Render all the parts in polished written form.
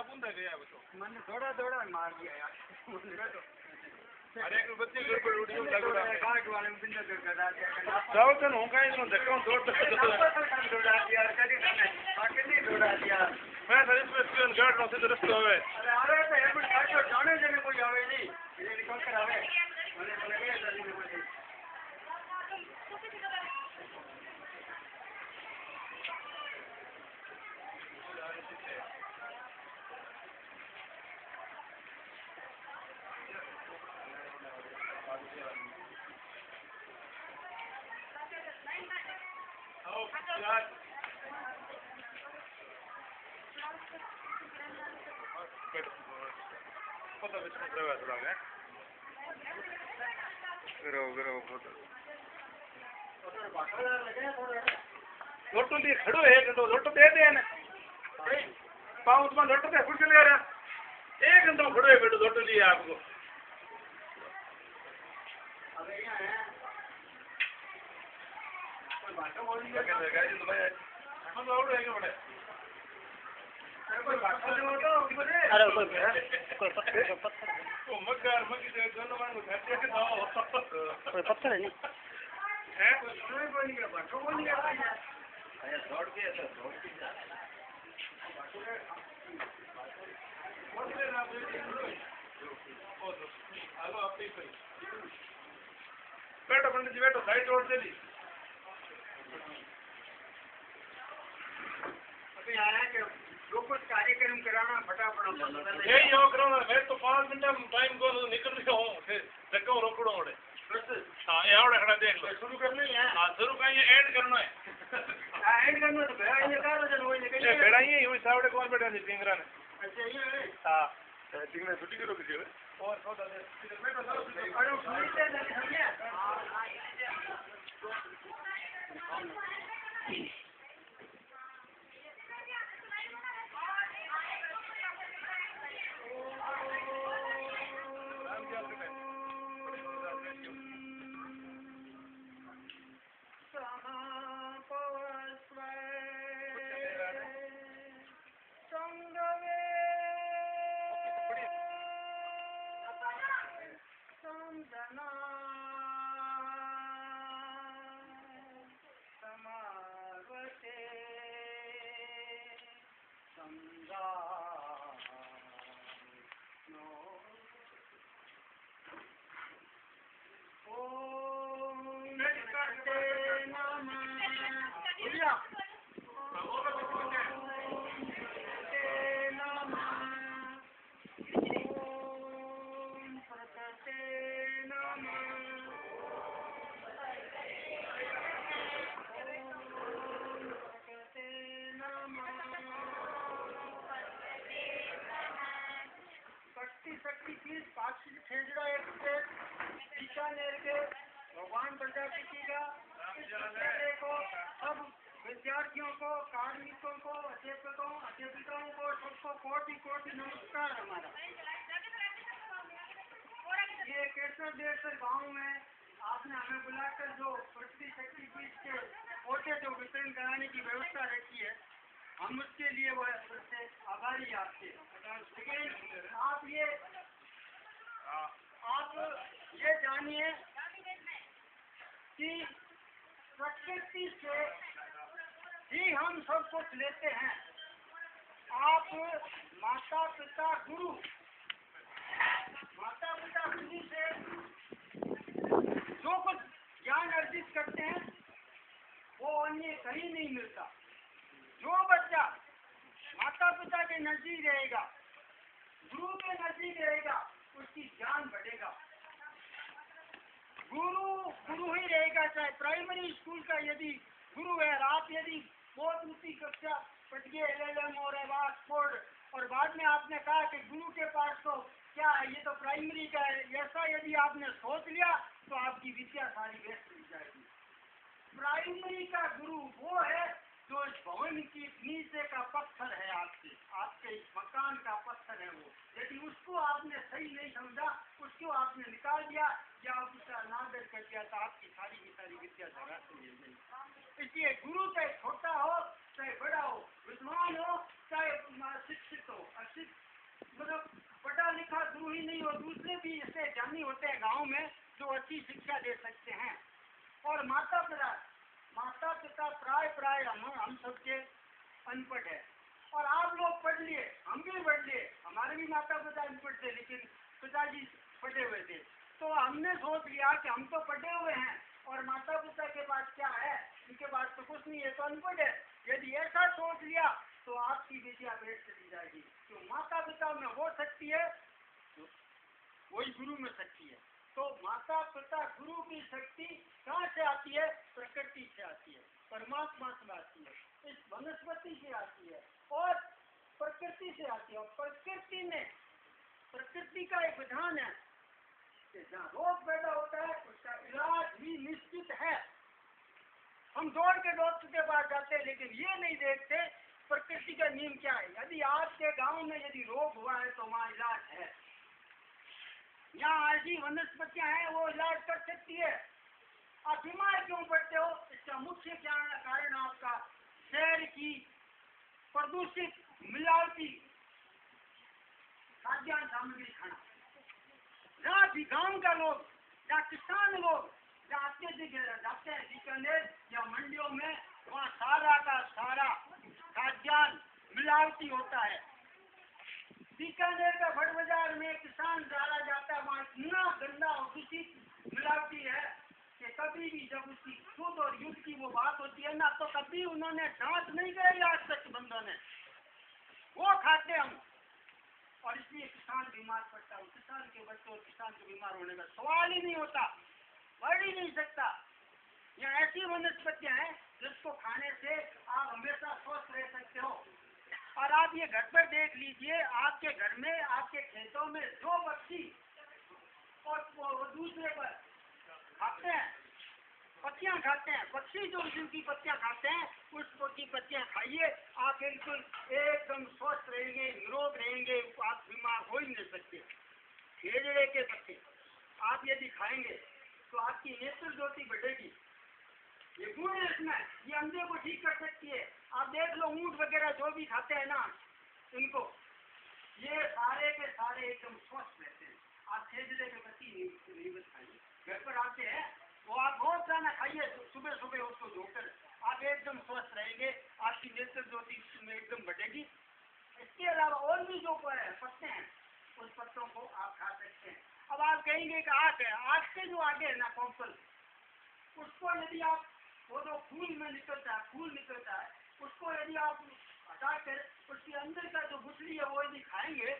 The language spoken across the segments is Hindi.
बूंदा गया वो तो मैंने थोड़ा मार दिया यार बैठो अरे एक बच्चे गड़बड़ उड़ी लग रहा है गांव वाले में बिंदा कर करा दिया जाओ तो होगा इसमें धक्का दौड़ दौड़ा दिया कभी बाकी नहीं दौड़ा दिया मैं सर इसमें स्टूडेंट गार्ड नो से रास्ता है अरे आ रहे थे हेलमेट काटो जाने जने कोई आवे नहीं ये निकल कर आवे मैंने बोला गया जल्दी में कोई यार पता भी चल रहा है थोड़ा है करो पता लोटो लिए खड़ो है तो लोटो दे दे ना पाँव तुम लोटो पे खुद ले रहा एक घंटा खड़ो है बेटो लोटो लिए आपको अबे यहाँ है कोई बातों बोल नहीं क्या लगा ये तो भाई हम लोग रहेंगे बड़े कोई बातों जो तो बोले अरे कोई पत्थर तो मगर जो दोनों मान को घर के दाओ कोई पत्थर है नहीं है कोई बोल नहीं बातों बोल नहीं अरे दौड़ के ऐसा दौड़ के जा हेलो आप ही बैठो पंडित जी बैठो साइड रोड से ली अभी आया कि जो कुछ कार्यक्रम कराना फटाफट यही हो करो ना मैं तो 5 मिनट टाइम को निकल रहा हूँ फिर धक्का रोकड़ो ओड़े बस हाँ ये आवड़े खड़ा देख लो शुरू करना ही है हाँ शुरू का ये ऐड करना है ऐड करना तो बेड़ा ये कर जन वो निकल ये बेड़ा ही हुई सावड़े कौन बैठा नहीं पिंगरा ने अच्छा ये है हाँ पिंगरा छुट्टी करो किसी और सौदा दे बैठो अरे सुनी से नहीं समझे भगवान प्रजापति का को सब विद्यार्थियों को कार्मिकों को अध्यापकों को सबको कोटि कोटि नमस्कार हमारा। ये केसर गांव में आपने हमें बुलाकर जो पृथ्वी शक्ति पीठ के पोटे जो वितरण कराने की व्यवस्था रखी है हम उसके लिए वो सबसे आभारी आपके। लेकिन आप ये जानिए कि प्रकृति से ही हम सब कुछ लेते हैं। आप माता पिता गुरु से जो कुछ ज्ञान अर्जित करते हैं वो अन्य कहीं नहीं मिलता। जो बच्चा माता पिता के नजदीक रहेगा, गुरु के नजदीक रहेगा, उसकी ज्ञान बढ़ेगा। गुरु ही रहेगा। चाहे प्राइमरी स्कूल का यदि गुरु है, आप यदि बहुत ऊंची कक्षा पढ़ गए LLM और ऑक्सफोर्ड और बाद में आपने कहा कि गुरु के पास तो क्या ये तो प्राइमरी का है, ऐसा यदि आपने सोच लिया तो आपकी विद्या सारी व्यस्त हो जाएगी। प्राइमरी का गुरु वो है जो इस भवन की नीचे का पत्थर है, आपके इस मकान का पत्थर है। वो यदि उसको आपने सही नहीं समझा, उसको आपने निकाल दिया या आप उसका अनादर कर दिया तो आपकी सारी की सारी विद्या जगह से मिल गई। इसलिए गुरु चाहे छोटा हो चाहे बड़ा हो, विद्वान हो चाहे शिक्षित हो, अशिक्षित, मतलब पढ़ा लिखा गुरु ही नहीं हो, दूसरे भी ऐसे ज्ञानी होते हैं गांव में जो अच्छी शिक्षा दे सकते हैं। और माता पिता प्राय हम सबके अनपढ़ है। और आप लोग पढ़ लिए, हम भी पढ़ लिए, हमारे भी माता पिता अनपढ़ थे, लेकिन पिताजी पढ़े हुए थे। तो हमने सोच लिया कि हम तो पढ़े हुए हैं और माता पिता के पास क्या है, उनके पास तो कुछ नहीं है, तो अनपढ़ है। यदि ऐसा सोच लिया तो आपकी विद्या भेंट चली जाएगी। तो माता पिता में वो शक्ति है, वही गुरु में शक्ति है। तो माता पिता गुरु की शक्ति कहाँ से आती है? प्रकृति से आती है, परमात्मा से आती है, इस वनस्पति से आती है और प्रकृति से आती है। और प्रकृति का एक विधान है कि जहाँ रोग पैदा होता है उसका इलाज भी निश्चित है। हम दौड़ के डॉक्टर के पास जाते हैं, लेकिन ये नहीं देखते प्रकृति का नियम क्या है। यदि आपके गांव में यदि रोग हुआ है तो वहाँ इलाज है, यहाँ ऐसी वनस्पतियां हैं वो इलाज कर सकती है। आप बीमार क्यों पड़ते हो? इसका मुख्य कारण आपका शहर की प्रदूषित मिलावटी खाद्यान्न सामग्री खाना। जहाँ भी गांव का लोग, जहाँ किसान लोग जाते हैं बीकानेर या मंडियों में, वहाँ सारा का सारा खाद्यान्न मिलावटी होता है। बीकानेर का बड़ बाजार में किसान डाला जाता है, वहाँ इतना गंदा और दूषित मिलावटी है कि कभी भी जब उसकी शुद्ध और युद्ध की वो बात होती है ना, तो कभी उन्होंने जांच नहीं करी आज तक बंदों ने, वो खाते हम। और इसलिए किसान बीमार पड़ता है। किसान के बच्चों और किसान के बीमार होने का सवाल ही नहीं होता, बढ़ ही नहीं सकता। यहाँ ऐसी वनस्पतियां हैं जिसको खाने से आप हमेशा स्वस्थ रह सकते हो। और आप ये घर पर देख लीजिए, आपके घर में, आपके खेतों में जो पक्षी और दूसरे पर खाते हैं, पत्तियां खाते हैं, पक्षी जो जिनकी पत्तियां खाते हैं उसकी पत्तियां खाइए, आप बिल्कुल एकदम स्वस्थ रहेंगे, निरोग रहेंगे, आप बीमार हो ही नहीं सकते। खेजड़े के पत्ते आप यदि खाएंगे तो आपकी नेत्र ज्योति बढ़ेगी। ये गुण है इसमें, ये अंधे को ठीक कर सकती है। आप देख लो ऊंट वगैरह जो भी खाते हैं ना, इनको ये सारे के सारे एकदम स्वस्थ रहते हैं। आप खेजड़े के पत्ती नहीं खाइए, घर पर आते हैं वो आप बहुत सारा खाइए, सुबह सुबह उसको धोकर, आप एकदम स्वस्थ रहेंगे, आपकी नेत्र ज्योति में एकदम बढ़ेगी। इसके अलावा और भी जो पत्ते हैं उस पत्तों को आप खा सकते हैं। अब आप कहेंगे कि आग है, आग से जो आगे है ना कॉम्पल, उसको यदि आप, वो जो फूल में निकलता है, फूल निकलता है, उसको यदि आप हटाकर उसके अंदर का जो गुठली है वो यदि खाएंगे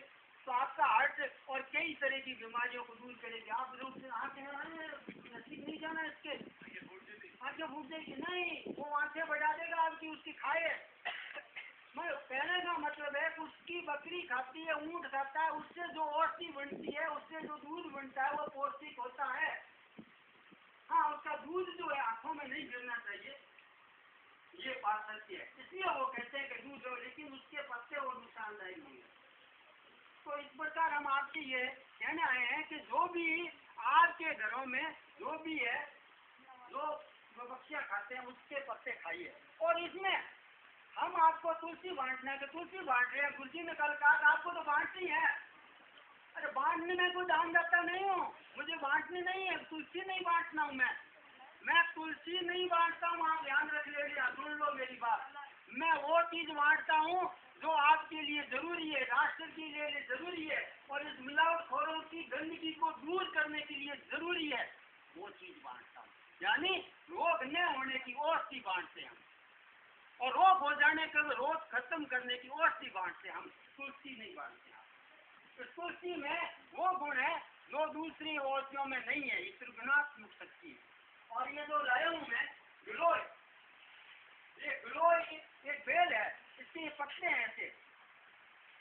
तो आपका हार्ट और कई तरह की बीमारियों को दूर करेगी। आप लोग नसीब नहीं जाना, इसके आंखें फूट देगी नहीं, वो आंखें बढ़ा देगा आपकी, उसकी खाए। मैं कहने का मतलब है उसकी बकरी खाती है, ऊंट खाता है, उससे जो औषधि बनती है, उससे जो दूध बनता है वो पौष्टिक होता है। हाँ, उसका दूध जो है आंखों में नहीं गिरना चाहिए, ये बात सत्य है। इसलिए वो कहते हैं कि दूध हो, लेकिन उसके पत्ते वो नुकसानदायक नहीं है। तो इस प्रकार हम आपसे ये कहना आए हैं कि जो भी आपके घरों में जो भी है, जो बच्चियां खाते हैं उसके पत्ते खाइए। और इसमें हम आपको तुलसी बांटना है कि तुलसी बांट रहे हैं, गुरुजी ने कल कहा आपको तो बांटनी है। अरे बांटने में कोई दानदाता नहीं हूँ, मुझे बांटनी नहीं है, तुलसी नहीं बांटना हूँ मैं तुलसी नहीं बांटता हूँ। आप ध्यान रख लीजिए, सुन लो मेरी बात। मैं वो चीज बांटता हूँ जो आपके लिए जरूरी है, राष्ट्र के लिए जरूरी है और इस मिलावटखोरों की गंदगी को दूर करने के लिए जरूरी है, वो चीज बांटता हूँ। यानी रोग न होने की औषधि बांटते हैं और रोग हो जाने का रोग खत्म करने की औषधि बांटते हैं, हम तुलसी नहीं बांटते। तो तुलसी में वो गुण है जो दूसरी औषधियों में नहीं है, ये त्रिगुणात्मक शक्ति है। और ये जो लाया हूँ मैं गिलोय, ये गिलोय एक बेल है, इसके ये पत्ते हैं ऐसे,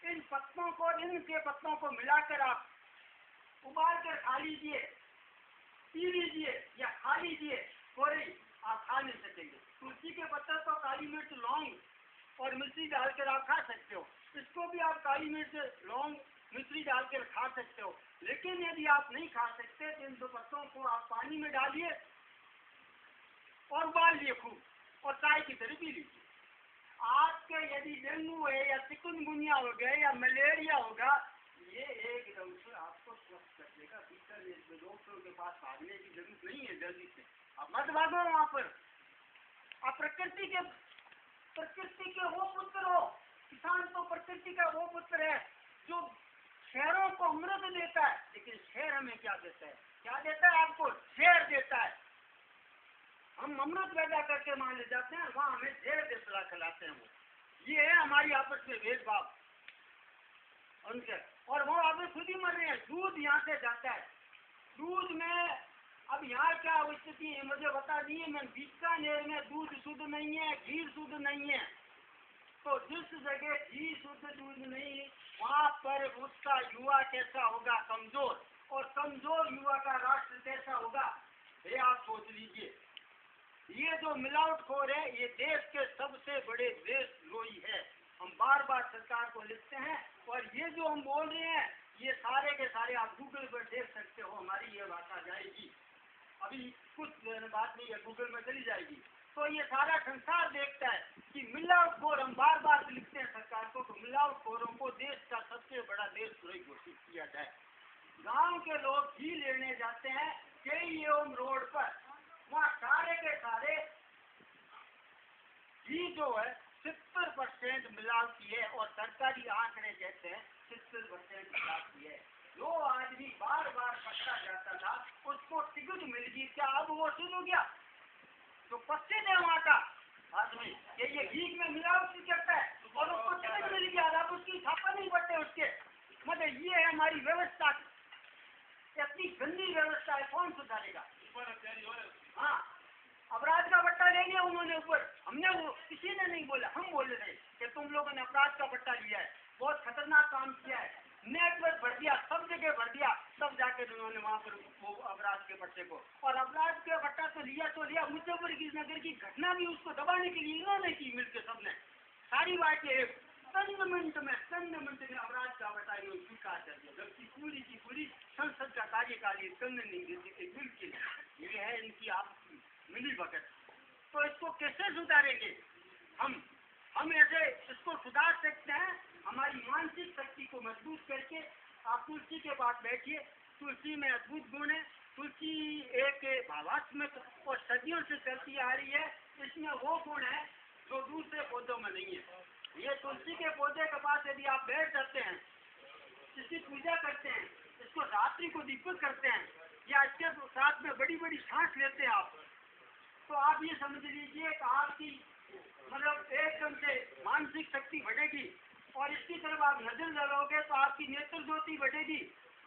इन पत्तों को, इनके पत्तों को मिलाकर आप उबाल कर खा लीजिए, पी लीजिए या खा लीजिए, थोड़ी आप खा नहीं सकेंगे। तुलसी के पत्ते तो काली मिर्च, लौंग और मिर्ची डालकर आप खा सकते हो, इसको भी आप काली मिर्च, लौंग, मिर्ची डालकर खा सकते हो। लेकिन यदि आप नहीं खा सकते तो इन दो पत्तों को आप पानी में डालिए और उबाल लिए खूब और चाय की तरह पी लीजिए। आपके यदि डेंगू है या चिकनगुनिया हो गया या मलेरिया होगा, ये एकदम से आपको स्वस्थ कर देगा। भीतर डॉक्टरों के पास भागने की जरूरत नहीं है जल्दी से। आप मत भागो वहाँ पर। आप प्रकृति के वो पुत्र हो। किसान तो प्रकृति का वो पुत्र है जो शहरों को अमृत देता है, लेकिन शहर हमें क्या देता है? क्या देता है आपको? जहर देता है। हम अमृत पैदा करके मान ले जाते हैं, वहाँ हमें जहर देता खिलाते हैं। वो ये है हमारी आपस में भेदभाव उनके। और वो आप खुद ही मर रहे हैं। दूध यहाँ से जाता है, दूध में अब यहाँ क्या स्थिति है मुझे बता दिए। मैं बीकानेर में दूध शुद्ध नहीं है, घी शुद्ध नहीं है। तो जिस जगह घी शुद्ध दूध नहीं, वहाँ पर उसका युवा कैसा होगा? कमजोर। और कमजोर युवा का राष्ट्र कैसा होगा? ये आप सोच लीजिए। ये जो मिलावटखोर है, ये देश के सबसे बड़े देशद्रोही है। हम बार बार सरकार को लिखते हैं, और ये जो हम बोल रहे हैं, ये सारे के सारे आप गूगल पर देख सकते हो। हमारी ये बात आ जाएगी, अभी कुछ बात नहीं है, गूगल में चली जाएगी। तो ये सारा संसार देखता है कि मिलावटखोर, हम बार बार लिखते हैं सरकार को, तो मिलावटखोरों को देश का सबसे बड़ा देशद्रोही घोषित किया जाए। गांव के लोग घी लेने जाते हैं KEOM रोड पर, वहाँ सारे के सारे घी जो है 70% मिलावटी है, और सरकारी आंकड़े कहते हैं 70% मिलावटी है। जो आदमी बार बार पकड़ा जाता था, उसको टिकट मिल गई, क्या अब वो शुरू हो गया? तो पश्चिम है वहाँ का आदमी ये घी में मिलावट करता है, और उसको टिकट मिल गया, अब उसकी छापा नहीं पड़ते उसके। मतलब ये है हमारी व्यवस्था, इतनी गंदी व्यवस्था है, कौन सुधारेगा? हाँ, अपराध का पट्टा ले लिया उन्होंने ऊपर। हमने वो किसी ने नहीं बोला, हम बोल रहे कि तुम लोगों ने अपराध का पट्टा लिया है, बहुत खतरनाक काम किया है। नेटवर्क भर दिया, सब जगह भर दिया, तब जाके उन्होंने वहाँ पर वो अपराध के पट्टे को, और अपराध का पट्टा तो लिया। मुजफ्फरनगर की घटना भी उसको दबाने के लिए इन्होंने की, मिलकर सबने सारी बातें चंद मिनट में अपराध का पट्टा स्वीकार कर दिया, जबकि पूरी की पूरी संसद का कार्यकाल करने नहीं देते थे बिल्कुल। ये है इनकी आप मिली भगत। तो इसको कैसे सुधारेंगे हम ऐसे इसको सुधार सकते हैं हमारी मानसिक शक्ति को मजबूत करके। आप तुलसी के पास बैठिए, तुलसी में अद्भुत गुण है। तुलसी एक भावात्मक और सदियों से चलती आ रही है। इसमें वो गुण है जो दूसरे पौधों में नहीं है। ये तुलसी के पौधे के पास यदि आप बैठ जाते हैं, इसकी पूजा करते हैं, इसको रात्रि को दीपक करते हैं, या इसके साथ में बड़ी बड़ी सांस लेते हैं आप, तो आप ये समझ लीजिए कि आपकी मतलब एकदम से मानसिक शक्ति बढ़ेगी। और इसकी तरफ आप नजर लगाओगे तो आपकी नेत्र ज्योति बढ़ेगी।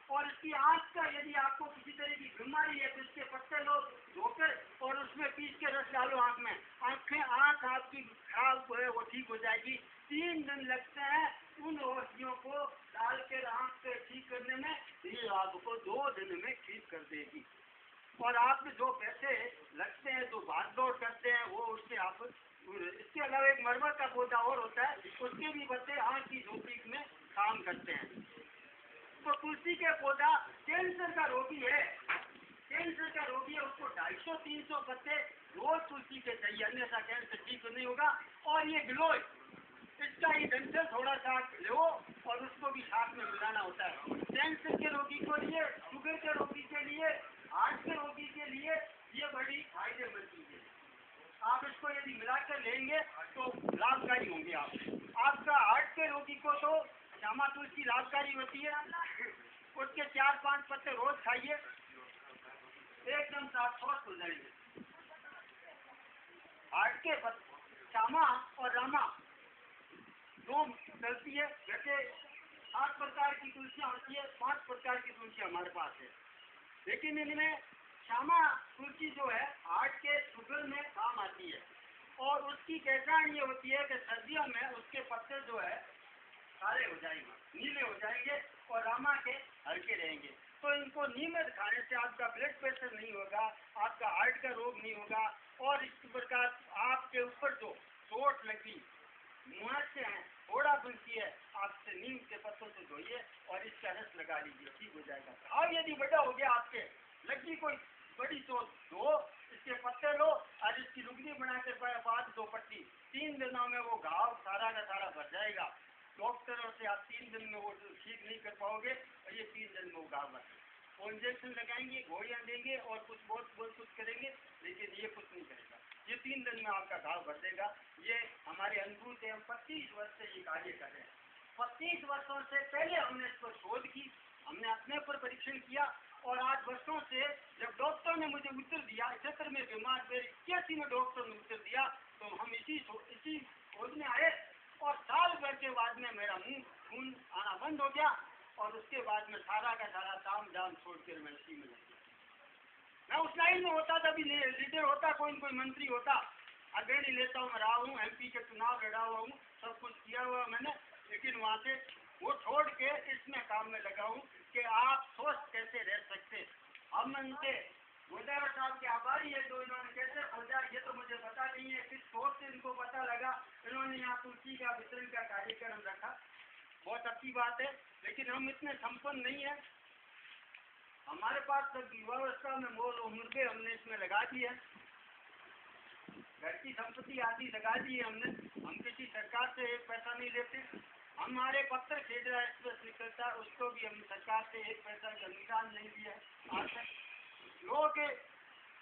और इसकी आँख का यदि आपको किसी तरह की बीमारी है तो इसके पत्ते लो धोकर और उसमें पीस के रस डालो आँख में, आँख आपकी खराब है वो ठीक हो जाएगी। 3 दिन लगते हैं उन औषधियों को डाल कर आँख से ठीक करने में, ये आपको 2 दिन में ठीक कर देगी। और आप जो पैसे लगते हैं, जो भाग दौड़ करते हैं, वो उससे आप। इसके अलावा एक मरमर का पौधा और होता है, उसके भी पत्ते आँख की झोंपड़ी में काम करते हैं। तो तुलसी के पौधा कैंसर का रोगी है, उसको 250-300 पत्ते रोज तुलसी के चाहिए, अन्यथा कैंसर ठीक नहीं होगा। और ये गिलोय, इसका ही डंठल थोड़ा सा लो और उसको भी साथ में मिलाना होता है। कैंसर के रोगी के लिए, शुगर के रोगी के लिए, हार्ट के रोगी के लिए ये बड़ी फायदेमंद चीज है। आप इसको यदि मिलाकर लेंगे तो लाभकारी होंगे आपका हार्ट के रोगी को तो श्यामा तुलसी लाभकारी होती है। उसके 4-5 पत्ते रोज खाइए, एकदम साफ स्वस्थ हो जाएंगे। हार्ट के श्यामा और रामा 2 चलती है। जैसे 8 प्रकार की तुलसियाँ होती है, 5 प्रकार की तुलसियाँ हमारे पास है, लेकिन इनमें श्यामा तुलसी जो है हार्ट के शुगर में काम आती है। और उसकी पहचान ये होती है कि सर्दियों में उसके पत्ते जो है काले हो जाएंगे, नीले हो जाएंगे, और रामा के हल्के रहेंगे। तो इनको नियमित खाने से आपका ब्लड प्रेशर नहीं होगा, आपका हार्ट का रोग नहीं होगा। और इस प्रकार आपके ऊपर जो चोट लगी, मुहासे हैं, थोड़ा बुलती है, आपसे नीम के पत्तों से धोइए और इसका रस लगा लीजिए, ठीक हो जाएगा। और यदि बड़ा हो गया आपके लगी कोई बड़ी चोट, तो इसके पत्ते लो, आज इसकी रुगनी बना के बाद 2 पट्टी, 3 दिनों में वो घाव सारा का सारा भर जाएगा। डॉक्टरों से आप 3 दिन में वो ठीक नहीं कर पाओगे, और ये 3 दिन में वो घाव भर, वो इंजेक्शन लगाएंगे, गोलियां देंगे और कुछ बहुत कुछ करेंगे, लेकिन ये कुछ नहीं करेगा। ये 3 दिन में आपका घाव भर देगा। ये हमारे अनुभव से, हम 25 वर्ष से ये कार्य कर रहे हैं। 25 वर्षों से पहले हमने इस पर शोध की, हमने अपने पर परीक्षण किया, और आज वर्षों से जब डॉक्टर ने मुझे उत्तर दिया, 71 में बीमार, मेरे 81 में डॉक्टर ने उत्तर दिया, तो हम इसी शोध में आए, और साल भर के बाद में मेरा मुंह खून आना बंद हो गया, और उसके बाद में सारा का सारा काम जाम छोड़ कर मैं इसी में लग गया। मैं उस लाइन में होता था, भी लीडर होता, कोई न कोई मंत्री होता, अग्रणी नेता में रहा हूँ, MP के चुनाव लड़ा हुआ हूँ, सब कुछ किया हुआ मैंने, लेकिन वहाँ से वो छोड़ के इसमें काम में लगा हूँ कि आप स्वस्थ कैसे रह सकते। अब मैं उनके गोदावरी साहब के आभारी है, जो इन्होंने कैसे खोजा ये तो मुझे पता नहीं है, किस सोच से इनको पता लगा, इन्होंने यहाँ तुलसी का वितरण का कार्यक्रम रखा, बहुत अच्छी बात है, लेकिन हम इतने संपन्न नहीं है। हमारे पास तो युवावस्था में मोल और मुर्गे हमने इसमें लगा दिए, घर की संपत्ति आदि लगा दी है हमने। हम किसी सरकार से 1 पैसा नहीं लेते। हमारे पत्र खेजरा एक्सप्रेस निकलता है, उसको भी हम सरकार से 1 पैसा का अनुदान नहीं दिया आज तक। लोग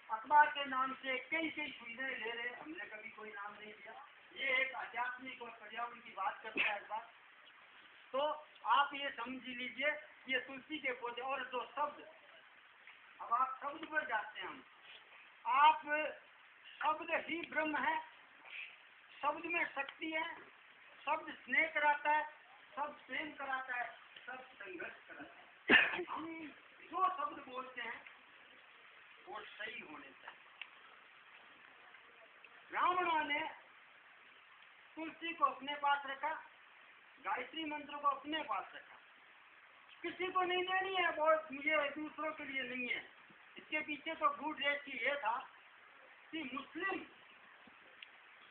अखबार के नाम से कई सुविधाएं ले रहे, हमने कभी कोई नाम नहीं दिया। ये एक आध्यात्मिक और पर्यावरण की बात करता है इस बात, तो आप ये समझ लीजिए, ये तुलसी के पौधे और जो शब्द, अब आप शब्द पर जाते हैं, हम आप शब्द ही ब्रह्म है, शब्द में शक्ति है, शब्द स्नेह कराता है, शब्द प्रेम कराता है, शब्द संघर्ष कराता है। हम जो शब्द बोलते हैं वो सही होने चाहिए। ब्राह्मणों ने तुलसी को अपने पास रखा, गायत्री मंत्र को अपने पास रखा, किसी को नहीं देनी है, बहुत ये दूसरों के लिए नहीं है। इसके पीछे तो गूढ़ रहस्य ये था कि मुस्लिम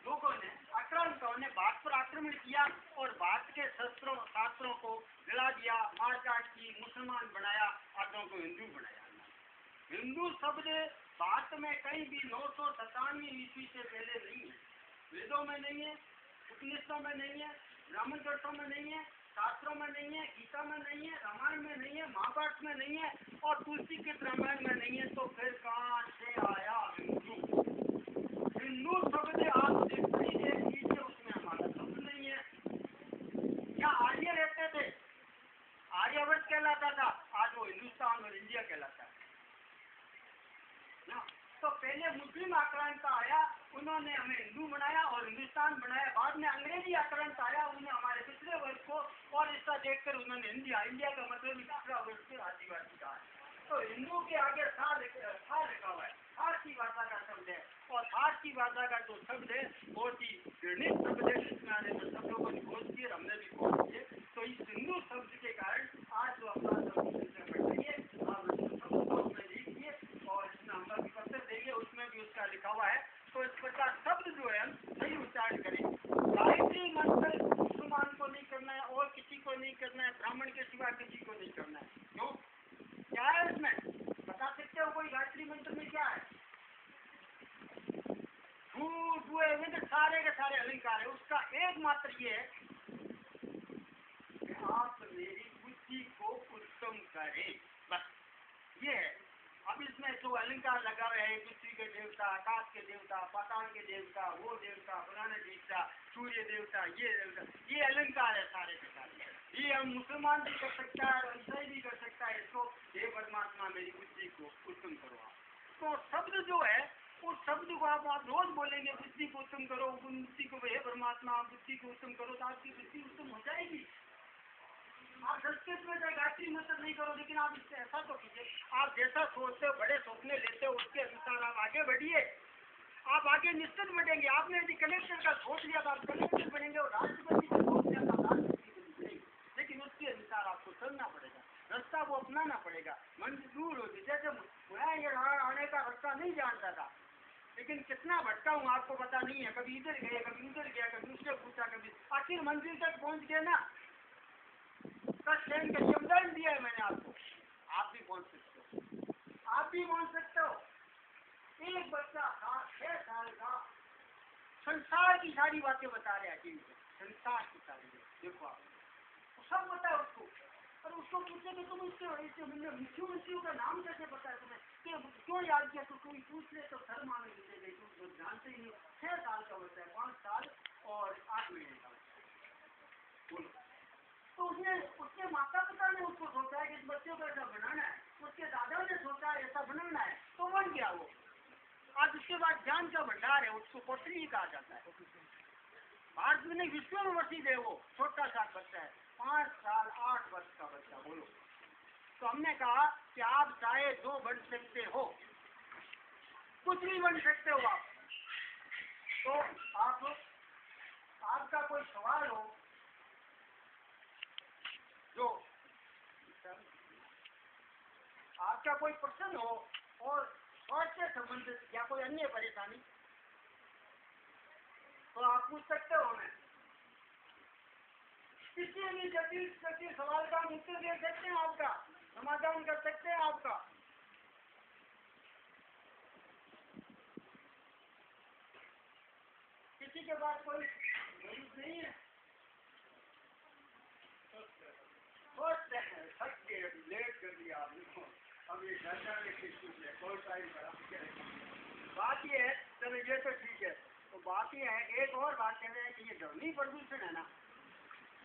लोगों ने, आक्रांताओं ने भारत पर आक्रमण किया और भारत के शास्त्रों को जला दिया, मारकाट की, मुसलमान बनाया, आदों को हिंदू बनाया। हिंदू शब्द भारत में कहीं भी 997 ईस्वी से पहले नहीं है, वेदों में नहीं है, उपनिषदों में नहीं है, ब्राह्मण ग्रंथों में नहीं है, शास्त्रों में नहीं है, गीता में नहीं है, रामायण में नहीं है, महाभारत में नहीं है, और तुलसी के रामायण में नहीं है, तो फिर कहाँ से आया हिंदू? हिंदू शब्द आप देख लीजिए, उसमें हमारा शब्द नहीं है। यहाँ आर्य रहते थे, आर्यवर्त कहलाता था, आज वो हिंदुस्तान और इंडिया कहलाता है ना। तो पहले मुस्लिम आक्रांता आया, उन्होंने हमें हिंदू बनाया और हिंदुस्तान बनाया। बाद में अंग्रेजी आक्रांता आया, उन्होंने हमारे पिछले वर्ग को और इसका देखकर उन्होंने इंडिया का मतलब दूसरा वर्ग से आदिवासी कहा है। तो हिंदू के आगे था लिखा हुआ है, फारसी भाषा का शब्द है, और फारसी भाषा का जो शब्द है बहुत ही घृणित शब्द है, जिसमें आने में सब लोगों ने खोज किए, हमने भी खोज किए। तो इस हिंदू शब्द के कारण आज जो अपना शब्द बढ़ रही है, आप शब्द को उसमें लिखिए और इसमें हम भी पत्र देंगे, उसमें भी उसका लिखा हुआ है। तो इस प्रकार शब्द जो है हम सही उच्चारण करें। गायत्री मंत्र मुसलमान को नहीं करना है और किसी को नहीं करना है, ब्राह्मण के सिवा किसी को नहीं करना है। क्यों? क्या है इसमें? बता सकते हो कोई गायत्री मंत्र में क्या है? सारे के सारे अलंकार है। उसका एकमात्र ये है कि आप मेरी बुद्धि को उत्तम करें, बस ये है। अब इसमें जो अलंकार लगा रहे हैं, पृथ्वी के देवता, आकाश के देवता, पाताल के देवता, वो देवता, पुराने देवता, सूर्य देवता, ये अलंकार है सारे के सारे। ये हम मुसलमान भी कर सकता है और ईसाई भी कर सकता है इसको, हे परमात्मा मेरी बुद्धि को उत्तम करो आप। तो शब्द जो है, उस शब्द को आप रोज बोलेंगे, बुद्धि को उत्तम करो, बुद्धि को, हे परमात्मा बुद्धि को उत्तम करो, तो आपकी बुद्धि उत्तम हो जाएगी। आप संस्कृत में गायत्री मंत्र नहीं करो, लेकिन आप इससे ऐसा तो कीजिए, आप जैसा सोचते हो, बड़े सपने लेते हो, उसके अनुसार आप आगे बढ़िए। आप आगे निश्चित बढ़ेंगे। आपने यदि कलेक्टर का सोच लिया तो आप कलेक्टर बनेंगे, और राष्ट्रपति का सोच लिया तो आप राष्ट्रपति बनेंगे, लेकिन उसके अनुसार आपको चलना पड़ेगा, रास्ता वो अपनाना पड़ेगा। मन दूर होगी, जैसे मैं ये आने का रास्ता नहीं जानता था, लेकिन कितना भटका हूँ आपको पता नहीं है। कभी इधर गए, कभी उधर गया, कभी उससे पूछा, कभी आखिर मंजिल तक पहुँच गए ना। ट्रेन का यमदंड दिया है मैंने आपको, आप भी पहुँच सकते हो, आप भी पहुँच सकते हो। एक बच्चा 6 साल संसार की सारी बातें बता रहे हैं टीवी पे, संसार की सारी। देखो आप तो सब पता है उसको। और उसको पूछे कि तुम इसके मुख्यमंत्रियों का नाम कैसे पता है तुम्हें, कि क्यों याद किया, तो कोई पूछ ले तो शर्म आने लगे, तुम तो जानते ही नहीं। 6 साल का बच्चा है, 5 साल और 8 महीने का बोलो। तो उसके माता पिता ने उसको सोचा है कि इस बच्चे को ऐसा बनाना है, उसके दादा ने सोचा है ऐसा बनाना है, तो बन गया वो। आज उसके बाद ज्ञान का भंडार है, उसको कोटरी कहा जाता है। भारत में नहीं, विश्व में प्रसिद्ध है वो। छोटा सा बच्चा है, 5 साल 8 वर्ष का बच्चा, बोलो। तो हमने कहा कि आप चाहे जो बन सकते हो, कुछ भी बन सकते हो आप। तो आपका कोई सवाल हो जो आपका कोई प्रश्न हो और स्वास्थ्य से संबंधित या कोई अन्य परेशानी, तो आप पूछ सकते हो। मैं किसी भी जटिल सवाल का हम उत्तर दे सकते हैं, आपका समाधान कर सकते हैं आपका। किसी के पास कोई मरीज नहीं है, लेट कर दिया आपने। अब ये बात ये है, चलो ये तो ठीक है। तो बात ये है, एक और बात कह रहे हैं कि ये ध्वनि प्रदूषण है ना,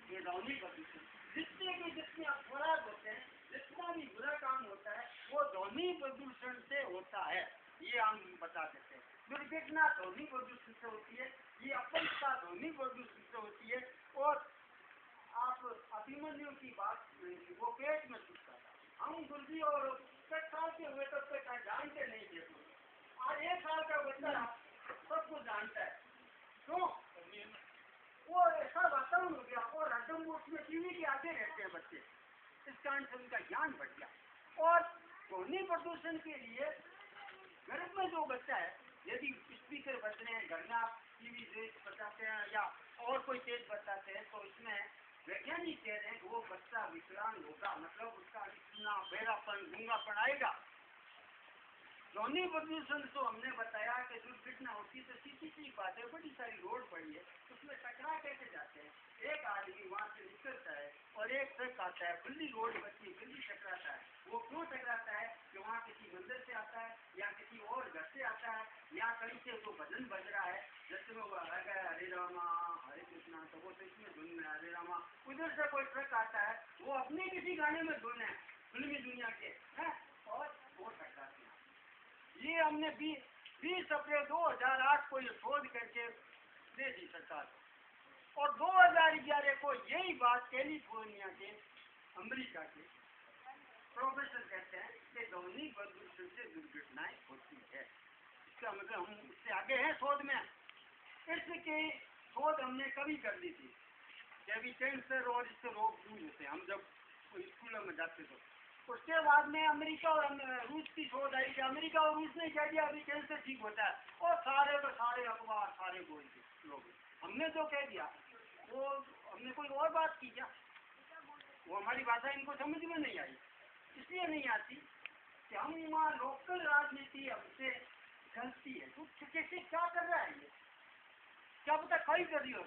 ये ध्वनि प्रदूषण जितने अपराध होते हैं, जितना भी बुरा काम होता है, वो ध्वनि प्रदूषण से होता है, ये हम बता देते हैं। दुर्घटना ध्वनि प्रदूषण से होती है, ये अपंगता ध्वनि प्रदूषण से होती है। और आप अभिमन्यु की बात, वो पेट में सूखता था, हम गुरुजी और 10 साल के हुए तब तक जानते नहीं थे। आज 1 साल का बच्चा सब कुछ जानता है। क्यों? वो ऐसा वातावरण हो गया, और हरदम वो उसमें टीवी के आगे रहते हैं बच्चे, इस कारण से उनका ज्ञान बढ़ गया। और ध्वनि प्रदूषण के लिए घर में जो बच्चा है, यदि स्पीकर बज रहे हैं घर में, आप टीवी तेज बचाते हैं या और कोई तेज बचाते हैं, तो इसमें वैज्ञानिक कह रहे हैं कि वो बच्चा विकलांग होगा, मतलब उसका इतना बेरापन गूंगापन आएगा। ध्वनि प्रदूषण तो हमने बताया कि दुर्घटना होती है, तो सीधी बात है, बड़ी सारी रोड पड़ी है, उसमें टकरा कैसे जाते हैं। एक आदमी वहाँ से निकलता है और एक ट्रक आता है, खुली रोड बची, खुली टकराता है। वो क्यों टकराता है कि वहाँ किसी मंदिर से आता है या किसी और घर से आता है, या कहीं से वो भजन बज रहा है, जैसे वो हरे रामा हरे कृष्णा, तो वो तो इसमें धुन में हरे रामा। उधर से कोई ट्रक आता है, वो अपने किसी गाने में धुन है फिल्मी दुनिया के है, और वो टकराते हैं। ये हमने 20 अप्रैल 2008 को ये शोध करके दे दी सरकार, और 2011 को यही बात कैलिफोर्निया के, अमेरिका के प्रोफेसर कहते हैं कि ध्वनि प्रदूषण से दुर्घटनाएं होती है। इसका मतलब हम इससे आगे हैं शोध में। इसके शोध हमने कभी कर ली थी कि अभी कैंसर और इससे रोग दूर होते हैं, हम जब स्कूलों में जाते तो। उसके बाद में अमेरिका और रूस की शोध आई कि अमेरिका और रूस ने कह दिया अभी कैंसर ठीक होता है, और सारे के सारे अखबार सारे बोल दिए लोग। हमने जो कह दिया वो हमने कोई और बात की क्या? वो हमारी भाषा इनको समझ में नहीं आई, इसलिए नहीं आती कि हम वहाँ लोकल राजनीति हमसे गलती है। तो कैसे क्या कर रहा है ये, क्या पता कहीं कर रही हो,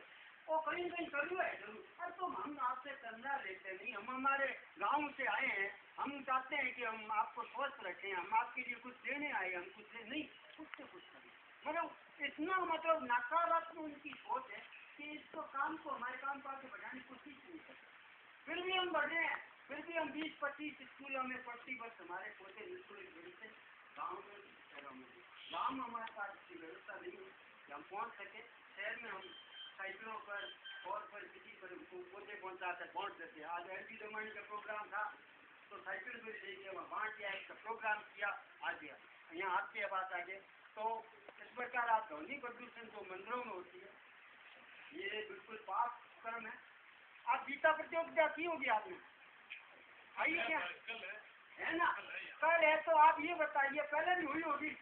वो कहीं कहीं कर रहा है जरूर। और तो हम आपसे चंदा लेते नहीं, हम हमारे गांव से आए हैं, हम चाहते हैं कि हम आपको स्वस्थ रखें, हम आपके लिए कुछ देने आए, हम कुछ नहीं कुछ से कुछ करें। मतलब इतना मतलब नकारात्मक उनकी सोच है कि इसको काम को हमारे काम को आगे बढ़ाने की कोशिश नहीं करते। फिर भी हम बढ़ रहे हैं, फिर भी हम 20-25 स्कूलों में प्रति वर्ष हमारे पौधे निःशुल्क मिलते हैं, गाँव में शहरों में। गाँव में हमारे पास इसकी व्यवस्था नहीं है कि हम पहुँच सके। शहर में हम साइकिलों पर और पर किसी पर पौधे पहुँच देते। आज एलपी दमन का प्रोग्राम था तो साइकिल पर लेके वहाँ बांट दिया, इसका प्रोग्राम किया, आ गया यहाँ आपके बात आगे। तो इस प्रकार आप ध्वनि प्रदूषण जो मंदिरों में होती है, ये बिल्कुल पाप कर्म है। आप गीता प्रतियोगिता की होगी आपने, आइए क्या है ना, कल है तो आप ये बताइए, पहले भी हुई होगी।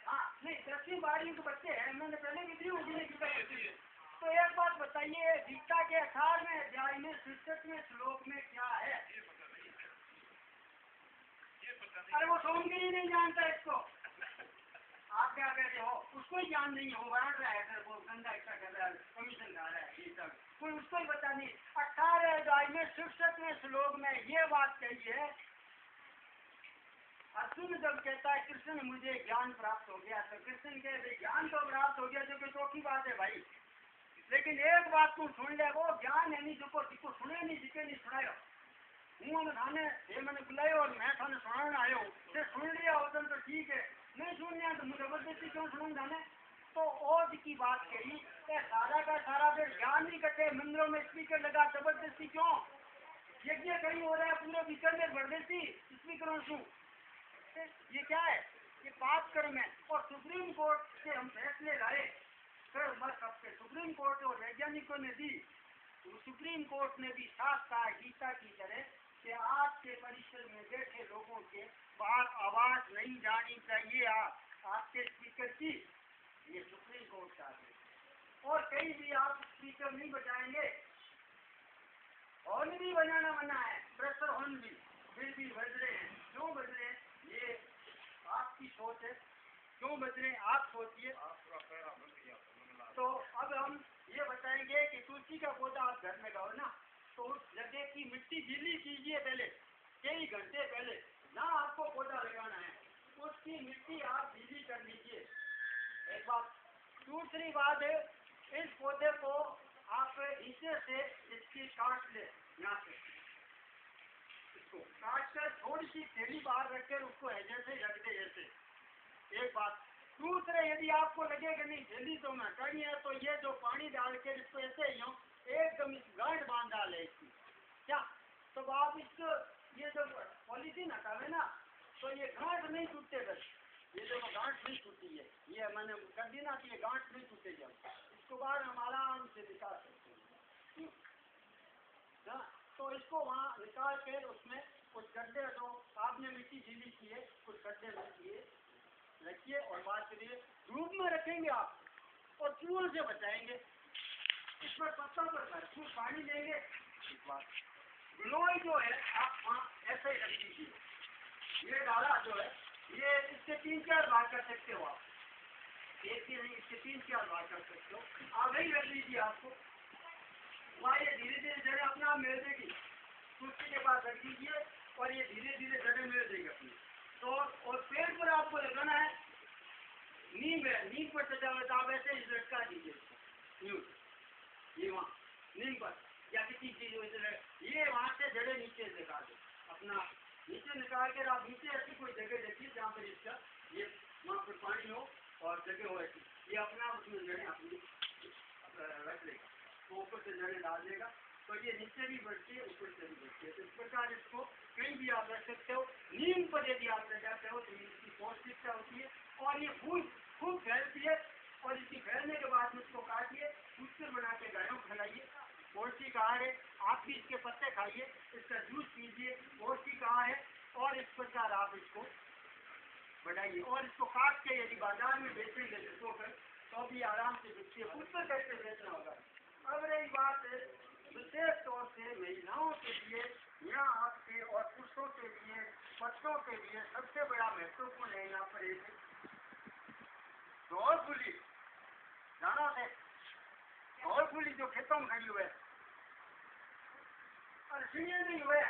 हाँ नहीं, 10वीं 12वीं के बच्चे हैं, मैंने पहले भी दी होगी। तो एक बात बताइए, गीता के 18वें अध्याय में 67वें श्लोक में क्या है? अरे वो सोमगिरी नहीं जानता इसको, आप क्या कहते हो, उसको ही ज्ञान नहीं हो, बांट रहा है सर, वो गंदा ऐसा कर रहा है, कमीशन खा रहा है, ये सब कोई उसको ही बता नहीं। 18 अध्याय में 67वें श्लोक में ये बात कही है, अर्जुन जब कहता है कृष्ण मुझे ज्ञान प्राप्त हो गया, तो कृष्ण कहते ज्ञान तो प्राप्त हो गया, जो कि चौकी बात है भाई, लेकिन एक बात तू सुन ले, वो ज्ञान है नहीं जिसको सुने नहीं, जिसे नहीं सुनायो, हूँ थाने ये मैंने बुलायो और मैं थाने सुनाने आयो, ये सुन लिया होता तो ठीक है, नहीं सुन लिया तो मुझे जबरदस्ती क्यों सुनूं थाने। तो ओज की बात कही, सारा का सारा फिर ज्ञान नहीं कटे, मंदिरों में स्पीकर लगा, जबरदस्ती क्यों, यज्ञ कहीं हो रहा है पूरे बीकानेर जबरदस्ती स्पीकरों से, ये क्या है, ये पाप कर्म है। और सुप्रीम कोर्ट से हम फैसले लाए, फिर मत सबके सुप्रीम कोर्ट और वैज्ञानिकों ने दी, तो सुप्रीम कोर्ट ने भी साफ कहा गीता की तरह कि आपके परिसर में बैठे लोगों के बाहर आवाज नहीं जानी चाहिए, आपके स्पीकर की, ये सुप्रीम कोर्ट का है। और कहीं भी आप स्पीकर नहीं बजाएंगे, हॉर्न भी बजाना मना है, प्रेशर हॉर्न भी, फिर भी बज रहे हैं, क्यों बज रहे हैं, ये आपकी सोच है, क्यों बज रहे हैं आप सोचिए। तो अब हम ये बताएंगे कि तुलसी का पौधा आप घर में लगाओ ना, तो उस जगह की मिट्टी गीली कीजिए पहले, कई घंटे पहले ना आपको पौधा लगाना है, उसकी मिट्टी आप गीली कर लीजिए, एक बात। दूसरी बात है, इस पौधे को आप नीचे से इसकी काट ले, यहाँ से इसको काट कर थोड़ी सी थैली बाहर रखकर उसको ऐसे ही रख दे ऐसे, एक बात। दूसरे यदि आपको लगे कि नहीं थैली तो मैं करनी है, तो ये जो पानी डाल के इसको ऐसे ही हो एकदम इस गांठ बांध डाले इसकी, क्या तो आप इसको ये जो पॉलिथीन हटावे ना, तो ये गांठ नहीं टूटते, बस ये जो गांठ नहीं टूटी है, ये मैंने कर दी ना, ये गांठ नहीं टूटेगी, इसको बाहर हम आराम से निकाल सकते हैं। तो इसको वहाँ निकाल कर उसमें कुछ गड्ढे, जो आपने मिट्टी गीली की है कुछ गड्ढे में किए रखिए, और बात करिए धूप में रखेंगे आप, और चूहों से बचाएंगे, इस पर पत्तों पर भरपूर पानी देंगे। गिलोय जो है आप वहाँ ऐसे ही रख दीजिए, ये डाला जो है ये इसके 3-4 भाग कर सकते हो आप, एक ही नहीं इसके 3-4 भाग कर सकते हो, आप वही रख लीजिए, आपको वहाँ ये धीरे धीरे जड़ें अपना मिल देगी, तुलसी के पास रख दीजिए और ये धीरे धीरे जड़ें मिल देगी अपनी। तो और पेड़ पर आपको लगाना है, नीम है, नीम पर सजा हुआ, तो आप ऐसे ही लटका दीजिए इसको, ये वहाँ नीम पर या किसी चीज ये वहाँ से जड़ें नीचे निकाल दो, अपना नीचे निकाल कर आप नीचे ऐसी कोई जगह देखिए जहाँ पर इसका ये वहाँ पर पानी हो और जगह हो ऐसी, ये अपना उसमें जड़ें अपनी रख लेगा, तो ऊपर से जड़ें डाल देगा, तो ये नीचे भी बढ़ती है ऊपर से भी बढ़ती है। तो इस प्रकार इसको कहीं भी आप रख सकते हो, नीम पर यदि आप लगाते हो तो इसकी पौष्टिकता होती है, और ये फूल खूब फैलती है, और इसकी फैलने के बाद इसको काटिए, उससे बना के गायों को खिलाइए, पौष्टिक आहार है, आप भी इसके पत्ते खाइए, इसका जूस पीजिए, पौष्टिक आहार है, और इस प्रकार आप इसको बढ़ाइए। और इसको काट के यदि बाजार में बेचेंगे जिसको फिर तो भी आराम से बेचिए, उससे कैसे बेचना होगा। अब रही बात विशेष तौर से महिलाओं के लिए या आपके और पुरुषों के लिए, बच्चों के लिए सबसे बड़ा महत्वपूर्ण है यहाँ पर एक ढोल-फुली, जाना है ढोल-फुली जो खेतों में खड़ी हुए और सीढ़ियाँ नहीं हुए,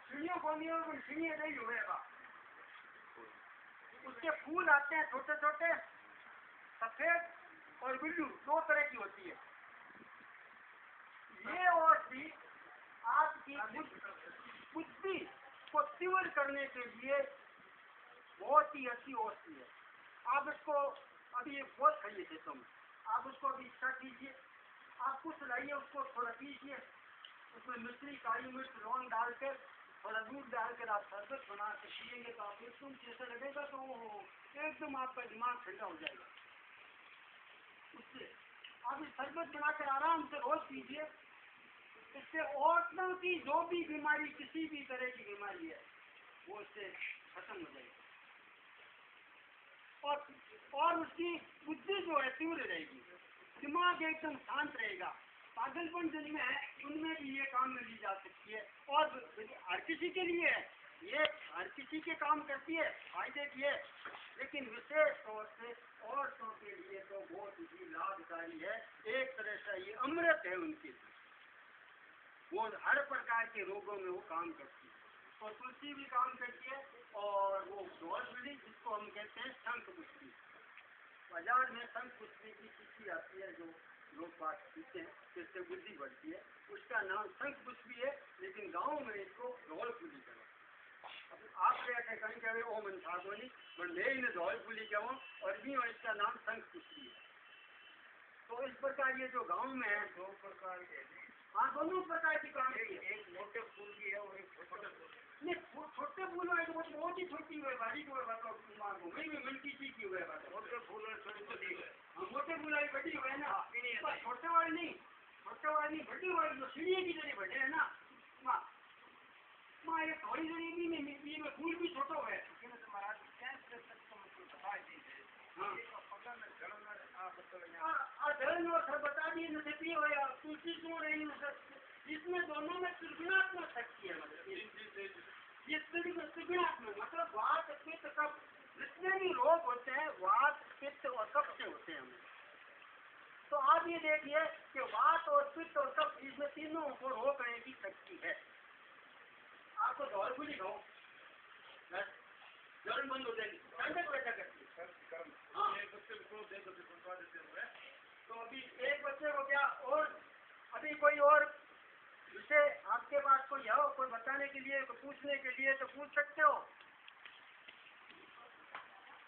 सीढ़ियों को नहीं हुए, सीढ़ियाँ नहीं हुए, उसके फूल आते हैं छोटे छोटे, सफेद और बिल्लू, 2 तरह की होती है। ये औषधि आपकी बुद्धि को तीव्र करने के लिए बहुत ही अच्छी औषधि है। आप इसको अभी ये बहुत खाइए खेतों में, आप उसको अभी इच्छा कीजिए, आप कुछ लाइए, उसको थोड़ा पीजिए, उसमें मिर्ची, काली मिर्च, लौंग डालकर थोड़ा दूध डालकर आप शरबत बना के पिएंगे, तो आप एकदम जैसा लगेगा तो एकदम आपका दिमाग ठंडा हो जाएगा। उससे आप इस शरबत बनाकर आराम से रोज पीजिए, इससे औरतों की जो भी बीमारी, किसी भी तरह की बीमारी है, वो इससे खत्म हो जाएगी, और उसकी बुद्धि जो है तीव्र रहेगी, दिमाग एकदम शांत रहेगा। पागलपन जिनमें है उनमें भी ये काम में ली जा सकती है, और हर किसी के लिए है, ये हर किसी के काम करती है, फायदे की है, लेकिन विशेष तौर से औरतों के लिए तो बहुत ही लाभकारी है। एक तरह से ये अमृत है उनके लिए, वो हर प्रकार के रोगों में वो काम करती है। और तुलसी भी काम करती है, और वो ढोलबिली जिसको हम कहते हैं शंख पुष्पी, बाजार में शंख पुष्पी की शीशी आती है जो लोग बात पीते हैं, जिससे बुद्धि बढ़ती है, उसका नाम शंख पुष्पी है, लेकिन गाँव में इसको ढोलपुली कहते हैं। अब आप कहीं कहे ओ मन था नहीं, पर मैं इन्हें ढोलपुली कहूँ, और भी और इसका नाम शंख पुष्पी है। तो इस प्रकार ये जो गाँव में है दो प्रकार के, हाँ दोनों प्रकार की काम है। एक मोटे फूल की है और एक छोटे फूल। नहीं छोटे फूल है तो बहुत ही छोटी हुए भारी को बताओ, वही में मिलती सी की हुए बात। मोटे फूल और छोटी बड़ी है, मोटे फूल वाली बड़ी हुए है ना, छोटे वाली नहीं, छोटे वाली नहीं, बड़ी वाली जो सीढ़ी की जरिए बढ़े है ना, माँ ये थोड़ी जरिए भी नहीं में फूल भी छोटा हुआ है। धर्म और सब बता दिए न सकती है, तुलसी क्यों रही इसमें दोनों में त्रिगुणात्मक शक्ति है। ये त्रिगुणात्मक मतलब वात पित्त कफ, जितने भी रोग होते हैं वात पित्त और कफ से होते हैं हमें। तो आप ये देखिए कि वात और पित्त और कफ, इसमें तीनों को रोकने की शक्ति है। आपको दौड़ खुली खाओ जरूर बंद हो जाएगी, ठंडक पैदा करती है। हाँ तो अभी एक बच्चे को क्या, और अभी कोई और विषय आपके पास कोई हो, कोई बताने के लिए, कोई पूछने के लिए, तो पूछ सकते हो।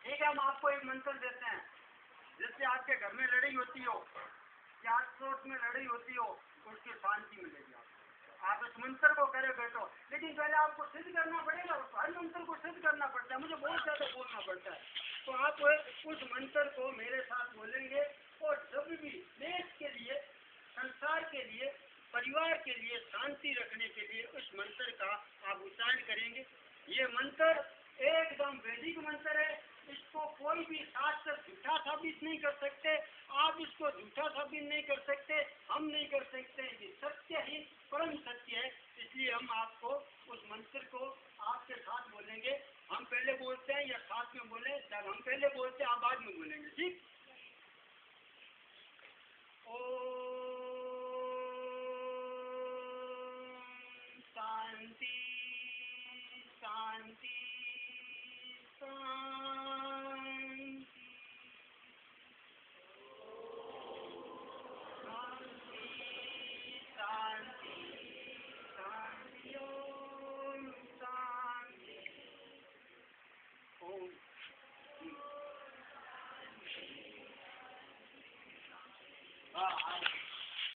ठीक है, हम आपको एक मंत्र देते हैं, जिससे आपके घर में लड़ाई होती हो या आस-पड़ोस में लड़ाई होती हो तो उसकी शांति मिलेगी। आप इस मंत्र को करे बैठो, लेकिन पहले आपको सिद्ध करना पड़ेगा, हर मंत्र को सिद्ध करना पड़ता है, मुझे बहुत ज़्यादा बोलना पड़ता है। तो आप उस मंत्र को मेरे साथ बोलेंगे, और जब भी देश के लिए, संसार के लिए, परिवार के लिए शांति रखने के लिए उस मंत्र का आप उच्चारण करेंगे। ये मंत्र एकदम वैदिक मंत्र है, इसको कोई भी शास्त्र झूठा साबित नहीं कर सकते, आप इसको झूठा साबित नहीं कर सकते, हम नहीं कर सकते, ये सत्य ही परम सत्य है। इसलिए हम आपको उस मंत्र को आपके साथ बोलेंगे। हम पहले बोलते हैं या साथ में बोले, जब हम पहले बोलते हैं आप बाद में बोलेंगे, ठीक। ओम शांति शांति